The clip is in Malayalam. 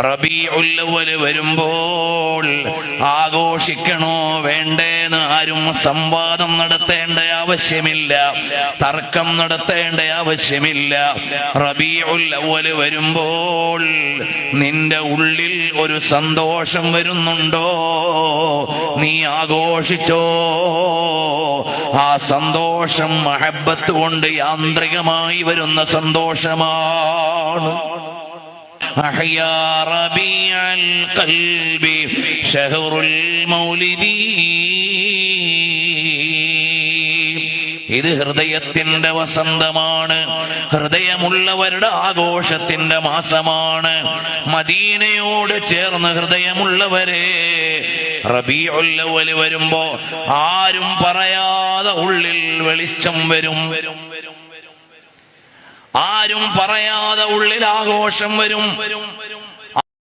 റബീഉൽ അവ്വൽ വരുമ്പോൾ ആഘോഷിക്കണോ വേണ്ടേന്ന് ആരും സംവാദം നടത്തേണ്ട ആവശ്യമില്ല, തർക്കം നടത്തേണ്ട ആവശ്യമില്ല. റബീഉൽ അവ്വൽ വരുമ്പോൾ നിന്റെ ഉള്ളിൽ ഒരു സന്തോഷം വരുന്നുണ്ടോ, നീ ആഘോഷിച്ചോ. ആ സന്തോഷം മഹബ്ബത്ത് കൊണ്ട് യാന്ത്രികമായി വരുന്ന സന്തോഷമാണ്. أحيا ربيع القلب شهر المولد. ഇത് ഹൃദയത്തിന്റെ വസന്തമാണ്, ഹൃദയമുള്ളവരുടെ ആഘോഷത്തിന്റെ മാസമാണ്. മദീനയോട് ചേർന്ന് ഹൃദയമുള്ളവരെ, റബീഉൽ അവ്വൽ വരുമ്പോ ആരും പറയാതെ ഉള്ളിൽ വെളിച്ചം വരും, ആരും പറയാതെ ഉള്ളിൽ ആഘോഷം വരും.